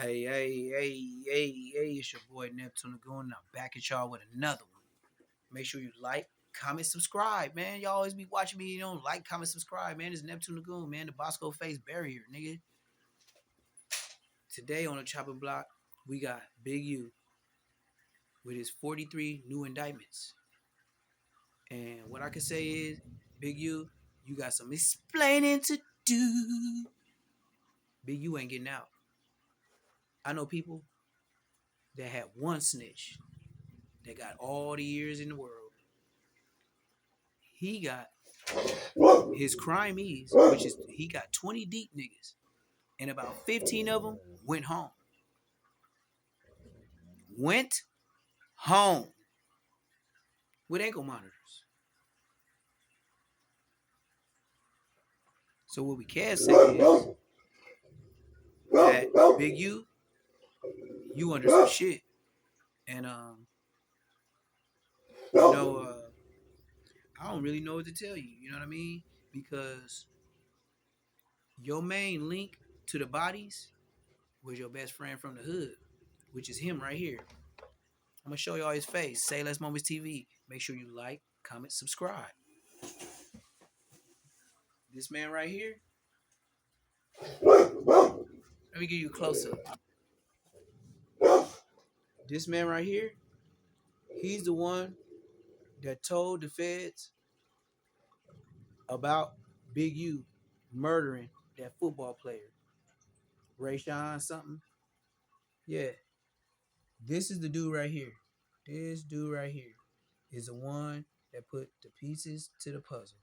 Hey, it's your boy Neptune Lagoon, and I'm back at y'all with another one. Make sure you like, comment, subscribe, man. Y'all always be watching me, like, comment, subscribe, man. It's Neptune Lagoon, man, the Bosco Face Barrier, nigga. Today on the chopping block, we got Big U with his 43 new indictments. And what I can say is, Big U, you got some explaining to do. Big U ain't getting out. I know people that had one snitch that got all the years in the world. He got his crimees, which is he got 20 deep niggas, and about 15 of them went home. Went home with ankle monitors. So what we can say is that Big U, you under some shit, and I don't really know what to tell you. You know what I mean? Because your main link to the bodies was your best friend from the hood, which is him right here. I'm gonna show y'all his face. Say Less Moments TV. Make sure you like, comment, subscribe. This man right here. Let me give you a close up. This man right here. He's the one that told the feds about Big U murdering that football player, Rayshawn something. Yeah, this is the dude right here. This dude right here is the one that put the pieces to the puzzle.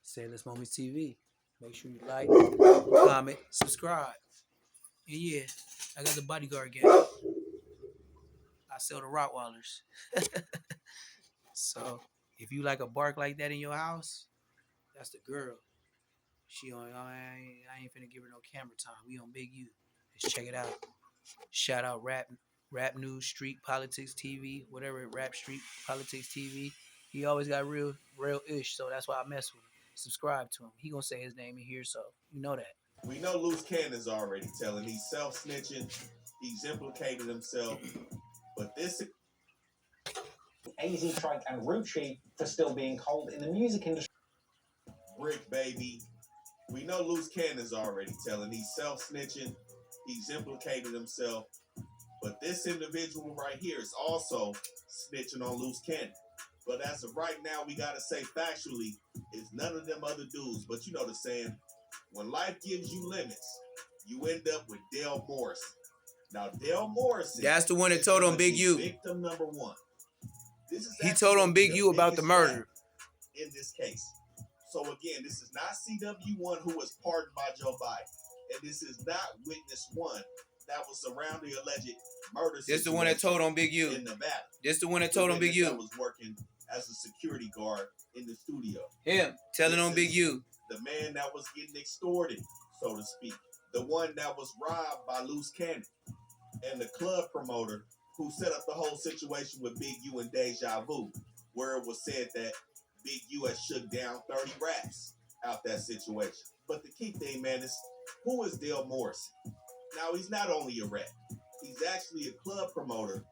Say Less Moments TV. Make sure you like, comment, subscribe. And yeah, I got the bodyguard gang. I sell the Rottweilers. So if you like a bark like that in your house, that's the girl. She on. I ain't finna give her no camera time. We on Big U. Let's check it out. Shout out Rap News Street Politics TV, whatever Rap Street Politics TV. He always got real ish, so that's why I mess with him. Subscribe to him. He gonna say his name in here, so you know that. We know Loose Cannon's already telling. He's self-snitching. He's implicated himself. But this AZ Trike and Rucci for still being cold in the music industry. Brick baby. We know Loose Cannon's already telling. He's self-snitching. He's implicated himself. But this individual right here is also snitching on Loose Cannon. But as of right now, we gotta say factually, it's none of them other dudes. But you know the saying, when life gives you limits, you end up with Dale Morrison. Now, Dale Morrison, that's the one that told on Big U. Victim number one. He told on Big U about the murder. In this case. So again, this is not CW1 who was pardoned by Joe Biden. And this is not Witness 1 that was surrounding the alleged murder situation. This the one that told on Big U. In Nevada. This the one that told on Big U. That was working as a security guard in the studio. Him telling on Big U. The man that was getting extorted, so to speak. The one that was robbed by Loose Cannon. And the club promoter who set up the whole situation with Big U and Deja Vu, where it was said that Big U had shook down 30 rats out that situation. But the key thing, man, is who is Dale Morrison? Now, he's not only a rat. He's actually a club promoter,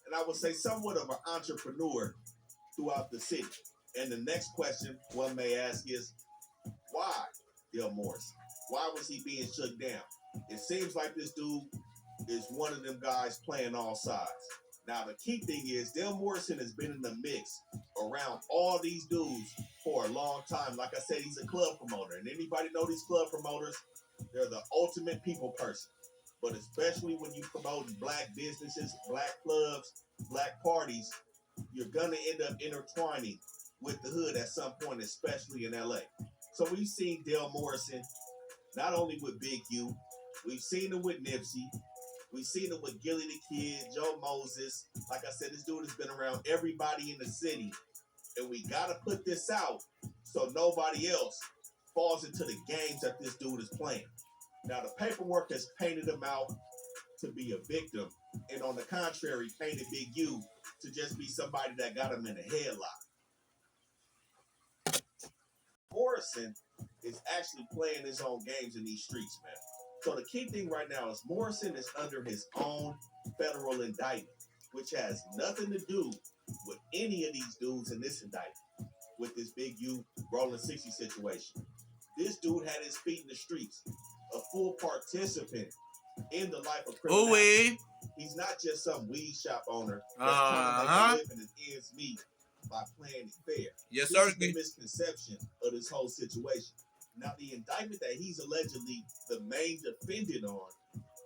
and I would say somewhat of an entrepreneur throughout the city. And the next question one may ask is, why Dale Morrison? Why was he being shook down? It seems like this dude is one of them guys playing all sides. Now, the key thing is Dale Morrison has been in the mix around all these dudes for a long time. Like I said, he's a club promoter. And anybody know these club promoters? They're the ultimate people person. But especially when you promote black businesses, black clubs, black parties, you're going to end up intertwining with the hood at some point, especially in LA. So we've seen Dale Morrison not only with Big U, we've seen him with Nipsey. We've seen him with Gilly the Kid, Joe Moses. Like I said, this dude has been around everybody in the city. And we got to put this out so nobody else falls into the games that this dude is playing. Now, the paperwork has painted him out to be a victim. And on the contrary, painted Big U to just be somebody that got him in a headlock. Morrison is actually playing his own games in these streets, man. So the key thing right now is Morrison is under his own federal indictment, which has nothing to do with any of these dudes in this indictment, with this Big U Rolling 60 situation. This dude had his feet in the streets, a full participant in the life of criminality. He's not just some weed shop owner that's trying to make a living and ends meet by playing it fair. Yes, This sir. is the misconception of this whole situation. Now, the indictment that he's allegedly the main defendant on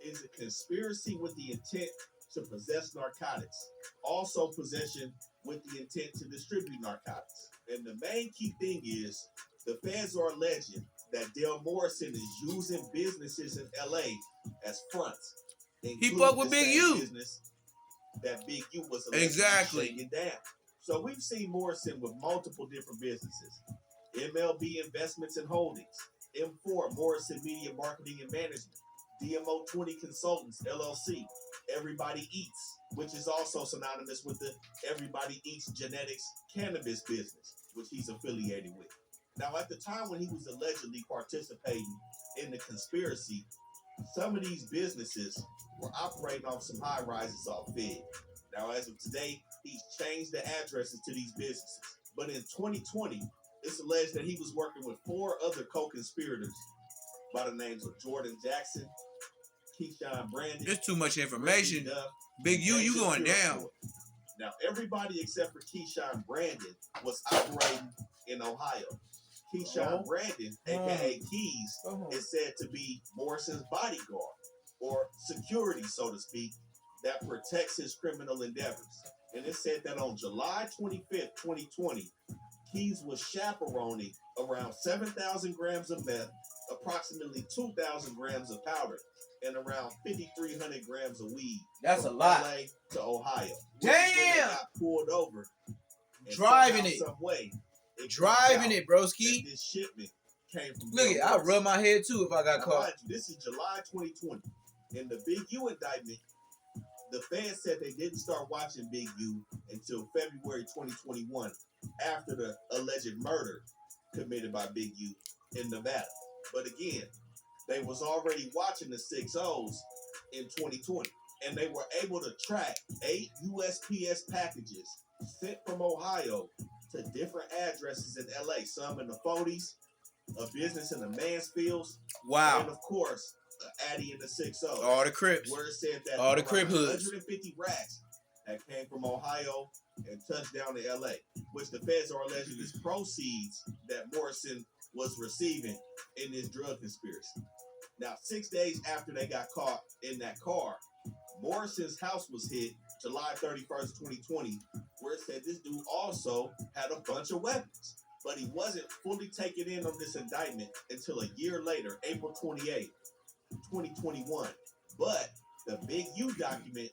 is a conspiracy with the intent to possess narcotics, also possession with the intent to distribute narcotics. And the main key thing is the feds are alleging that Dale Morrison is using businesses in LA as fronts. He fuck with the Big same U. Business that Big U was allegedly Exactly. shaking down. So we've seen Morrison with multiple different businesses. MLB Investments and Holdings, M4 Morrison Media Marketing and Management, DMO 20 Consultants LLC, Everybody Eats, which is also synonymous with the Everybody Eats Genetics cannabis business, which he's affiliated with. Now, at the time when he was allegedly participating in the conspiracy, some of these businesses were operating off some high rises off Fed. Now, as of today, he's changed the addresses to these businesses. But in 2020, it's alleged that he was working with 4 other co-conspirators by the names of Jordan Jackson, Keyshawn Brandon. There's too much information. Duff, Big U, you going down. Now, everybody except for Keyshawn Brandon was operating in Ohio. Keyshawn Brandon, a.k.a. Keys, is said to be Morrison's bodyguard, or security, so to speak, that protects his criminal endeavors. And it said that on July 25th, 2020, Keys was chaperoning around 7,000 grams of meth, approximately 2,000 grams of powder, and around 5,300 grams of weed. That's a from lot. LA to Ohio. Damn! When they got pulled over. and Driving somehow, it. some way, Driving it, broski. This shipment came from. Look at, I rub my head too if I got Now, caught. mind you, this is July 2020. In the Big U indictment, the feds said they didn't start watching Big U until February 2021, after the alleged murder committed by Big U in Nevada. But again, they was already watching the 6-0s in 2020, and they were able to track 8 USPS packages sent from Ohio to different addresses in LA, some in the 40s, a business in the Mansfields, and Wow. of course, Addy in the 6-0. All the Crips. Where it said that All the around Crip hoods. 150 racks that came from Ohio and touched down to LA, which the feds are alleging is proceeds that Morrison was receiving in this drug conspiracy. Now, 6 days after they got caught in that car, Morrison's house was hit July 31st, 2020, where it said this dude also had a bunch of weapons. But he wasn't fully taken in on this indictment until a year later, April 28th, 2021. But the Big U document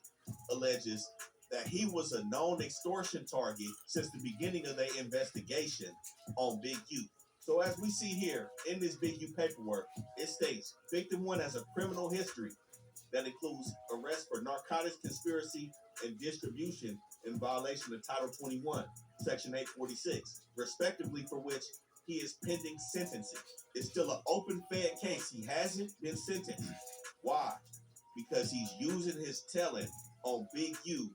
alleges that he was a known extortion target since the beginning of their investigation on Big U. So as we see here in this Big U paperwork, it states victim 1 has a criminal history that includes arrest for narcotics conspiracy and distribution in violation of Title 21, Section 846, respectively, for which he is pending sentencing. It's still an open Fed case. He hasn't been sentenced. Why? Because he's using his telling on Big U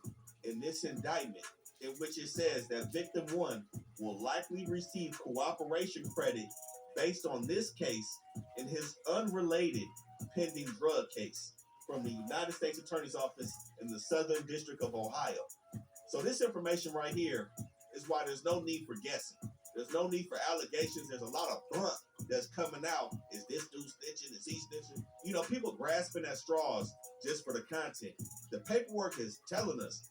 in this indictment, in which it says that victim 1 will likely receive cooperation credit based on this case in his unrelated pending drug case from the United States Attorney's Office in the Southern District of Ohio. So this information right here is why there's no need for guessing. There's no need for allegations. There's a lot of blunt that's coming out. Is this dude snitching? Is he snitching? You know, people grasping at straws just for the content. The paperwork is telling us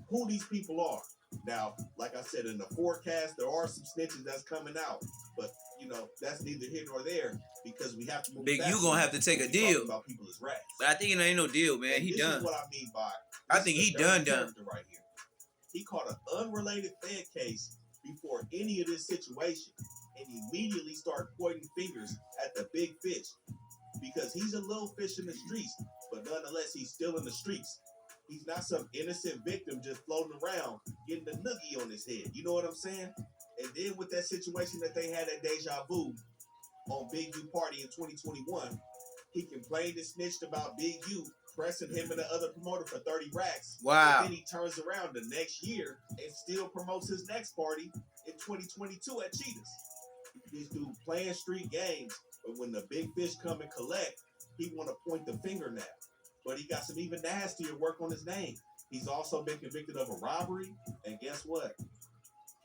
who these people are. Now, like I said, in the forecast, there are some snitches that's coming out. But, you know, that's neither here nor there because we have to move Big fast U gonna have to take a when we talking deal. about people as rats. But I think it ain't no deal, man. And He this done. is what I mean by I this think is a he dirty done. character right here. He caught an unrelated Fed case before any of this situation and immediately started pointing fingers at the big fish because he's a little fish in the streets, but nonetheless, he's still in the streets. He's not some innocent victim just floating around getting a noogie on his head. You know what I'm saying? And then with that situation that they had at Deja Vu on Big U Party in 2021, He complained and snitched about Big U pressing him and the other promoter for 30 racks. Wow. But then he turns around the next year and still promotes his next party in 2022 at Cheetahs. This dude playing street games, but when the big fish come and collect, he want to point the finger now. But he got some even nastier work on his name. He's also been convicted of a robbery, and guess what?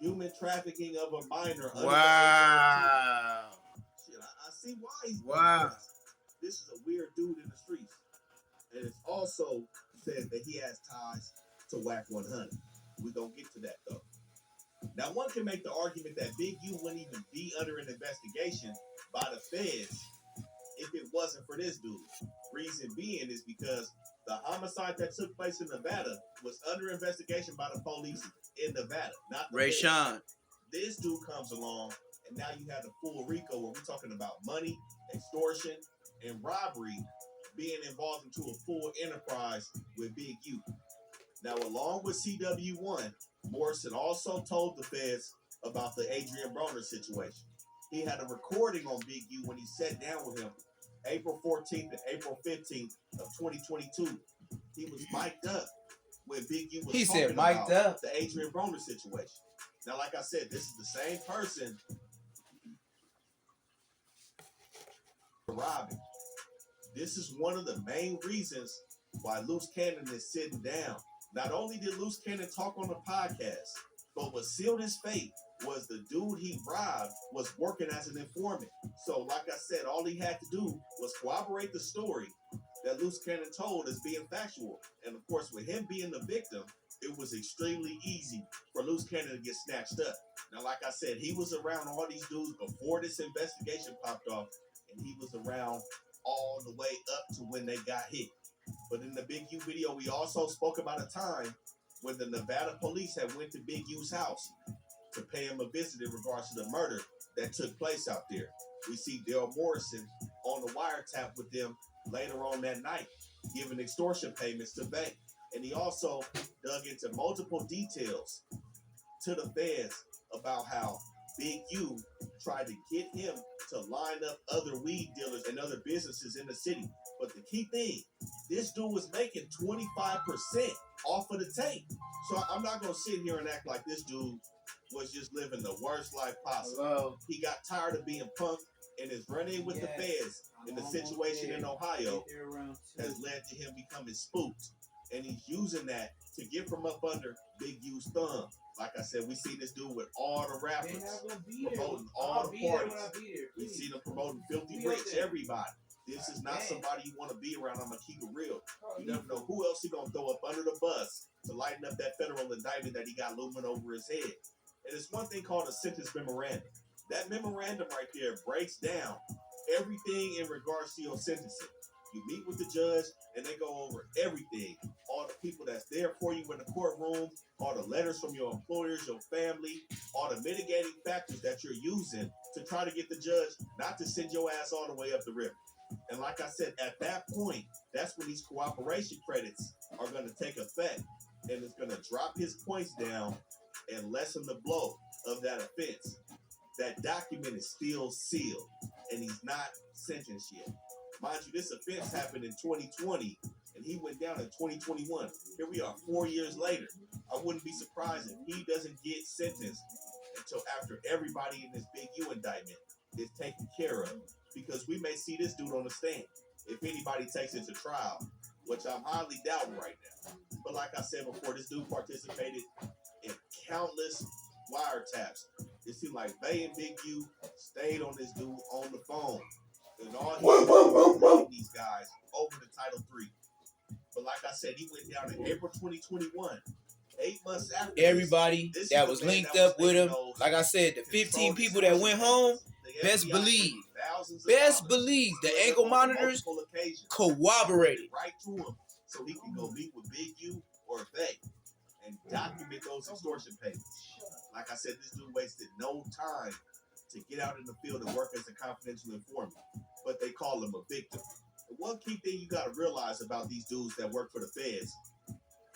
Human trafficking of a minor. Under Wow. the age of 18. Shit, I see why he's Wow. This is a weird dude in the streets. And it's also said that he has ties to Whack 100. We're going to get to that, though. Now, one can make the argument that Big U wouldn't even be under an investigation by the feds if it wasn't for this dude. Reason being is because the homicide that took place in Nevada was under investigation by the police in Nevada, not the Ray feds. Sean. This dude comes along, and now you have the full RICO where we're talking about money, extortion, and robbery being involved into a full enterprise with Big U. Now, along with CW1, Morrison also told the feds about the Adrian Broner situation. He had a recording on Big U when he sat down with him April 14th and April 15th of 2022. He was mic'd up when Big U was He talking said mic'd about up. the Adrian Broner situation. Now, like I said, this is the same person robbing. This is one of the main reasons why Loose Cannon is sitting down. Not only did Loose Cannon talk on the podcast, but what sealed his fate was the dude he robbed was working as an informant. So, like I said, all he had to do was corroborate the story that Loose Cannon told as being factual. And of course, with him being the victim, it was extremely easy for Loose Cannon to get snatched up. Now, like I said, he was around all these dudes before this investigation popped off, and he was around all the way up to when they got hit. But in the Big U video, we also spoke about a time when the Nevada police had went to Big U's house to pay him a visit in regards to the murder that took place out there. We see Daryl Morrison on the wiretap with them later on that night, giving extortion payments to bank. And he also dug into multiple details to the feds about how Big U tried to get him to line up other weed dealers and other businesses in the city. But the key thing, this dude was making 25% off of the tape. So I'm not going to sit here and act like this dude was just living the worst life possible. Hello. He got tired of being punked, and his run-in with the feds in the situation in Ohio has led to him becoming spooked. And he's using that to get from up under Big U's thumb. Like I said, we see this dude with all the rappers promoting all the parties. We see them promoting Filthy Rich, everybody. This is not somebody you want to be around. I'm going to keep it real. You never know who else he going to throw up under the bus to lighten up that federal indictment that he got looming over his head. And it's one thing called a sentence memorandum. That memorandum right there breaks down everything in regards to your sentencing. You meet with the judge, and they go over everything. All the people that's there for you in the courtroom, all the letters from your employers, your family, all the mitigating factors that you're using to try to get the judge not to send your ass all the way up the river. And like I said, at that point, that's when these cooperation credits are going to take effect. And it's going to drop his points down and lessen the blow of that offense. That document is still sealed, and he's not sentenced yet. Mind you, this offense happened in 2020, and he went down in 2021. Here we are 4 years later. I wouldn't be surprised if he doesn't get sentenced until after everybody in this Big U indictment is taken care of. Because we may see this dude on the stand if anybody takes it to trial, which I'm highly doubting right now. But like I said before, this dude participated in countless wiretaps. It seemed like they and Big U stayed on this dude on the phone. And all he was these guys over the Title III. But like I said, he went down in April 2021. 8 months after Everybody this that is was the man linked that was up with him, making those like I said, the 15 controlled people that went home, The best FBI believe, paid thousands of best dollars believe the to him ankle on monitors multiple occasions. corroborated. Right to him so he can go meet with Big U or they and document those extortion payments. Like I said, this dude wasted no time to get out in the field and work as a confidential informant, but they call him a victim. And one key thing you got to realize about these dudes that work for the feds,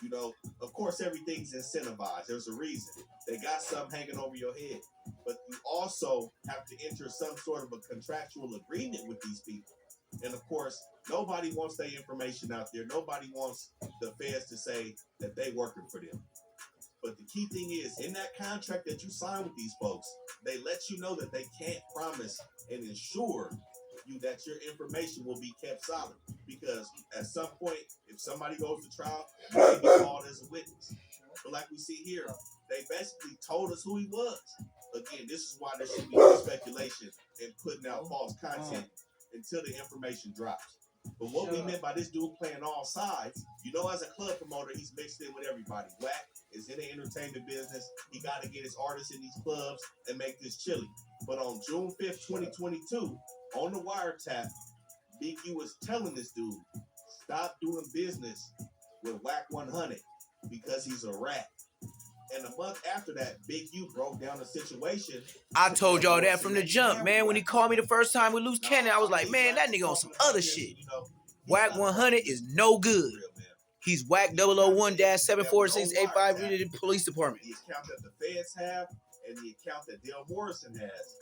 you know, of course, everything's incentivized. There's a reason. They got something hanging over your head. But you also have to enter some sort of a contractual agreement with these people. And of course, nobody wants their information out there. Nobody wants the feds to say that they working for them. But the key thing is, in that contract that you sign with these folks, they let you know that they can't promise and ensure you that your information will be kept solid. Because at some point, if somebody goes to trial, you may be called as a witness. But like we see here, they basically told us who he was. Again, this is why there should be no speculation and putting out false content until the information drops. But what we meant by this dude playing all sides, you know, as a club promoter, he's mixed in with everybody. Wack is in the entertainment business. He got to get his artists in these clubs and make this chilly. But on June 5th, 2022, on the wiretap, Big U was telling this dude, stop doing business with Wack 100 because he's a rat. And a month after that, Big U broke down the situation. I told y'all that from the jump, man. When he called me the first time with Loose Cannon, I was like, man, that nigga on some other shit. Wack 100 is no good. He's Wack 001-74685 Unity Police Department. The account that the feds have and the account that Dale Morrison has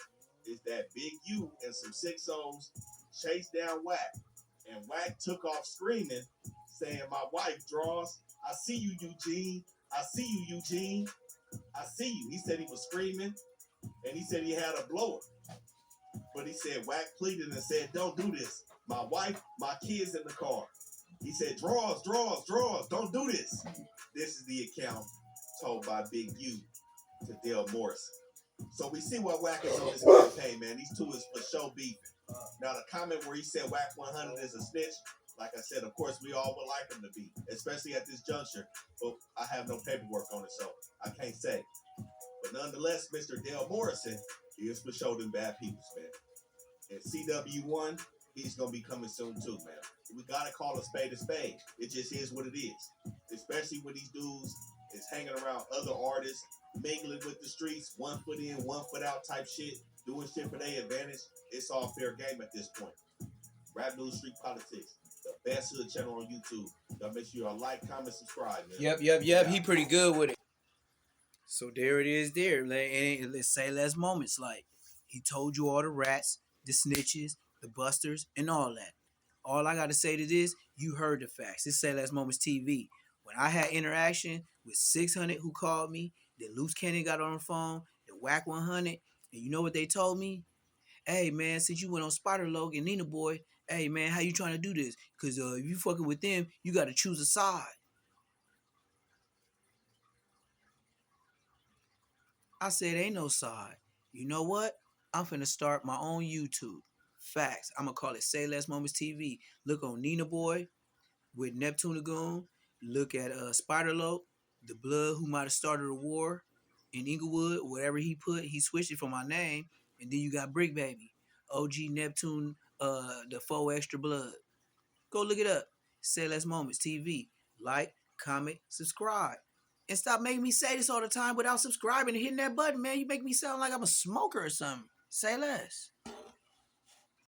is that Big U and some 6-0s chased down Wack. And Wack took off screaming, saying, my wife draws. I see you, Eugene. I see you, Eugene. I see you. He said he was screaming, and he said he had a blower. But he said Wack pleaded and said, don't do this. My wife, my kids in the car. He said, draws, don't do this. This is the account told by Big U to Dale Morrison. So we see what Wack is on this campaign, man. These two is for show beefing. Now, the comment where he said Wack 100 is a snitch, like I said, of course, we all would like him to be, especially at this juncture. But I have no paperwork on it, so I can't say. But nonetheless, Mr. Dale Morrison is for show them bad peoples, man. And CW1, he's going to be coming soon, too, man. We got to call a spade a spade. It just is what it is. Especially when these dudes is hanging around other artists, mingling with the streets, 1 foot in, 1 foot out type shit, doing shit for their advantage. It's all fair game at this point. Rap News Street Politics, the best hood channel on YouTube. Y'all make sure y'all like, comment, subscribe, man. Yep. He pretty good with it. So there it is there. And let's say less moments. Like, he told you all the rats, the snitches, the busters, and all that. All I got to say to this, you heard the facts. This Say Less Moments TV. When I had interaction with 600 who called me, then Loose Cannon got on the phone, then Wack 100, and you know what they told me? Hey, man, since you went on Spider Loc and Nina Boy, hey, man, how you trying to do this? Because if you fucking with them, you got to choose a side. I said, ain't no side. You know what? I'm finna start my own YouTube. Facts. I'm gonna call it Say Less Moments TV. Look on Nina Boy with Neptune Lagoon. Look at Spider Loc, the blood who might have started a war in Inglewood, whatever he put, he switched it for my name. And then you got Brick Baby, OG Neptune, the 4 extra blood. Go look it up. Say Less Moments TV. Like, comment, subscribe. And stop making me say this all the time without subscribing and hitting that button, man. You make me sound like I'm a smoker or something. Say less.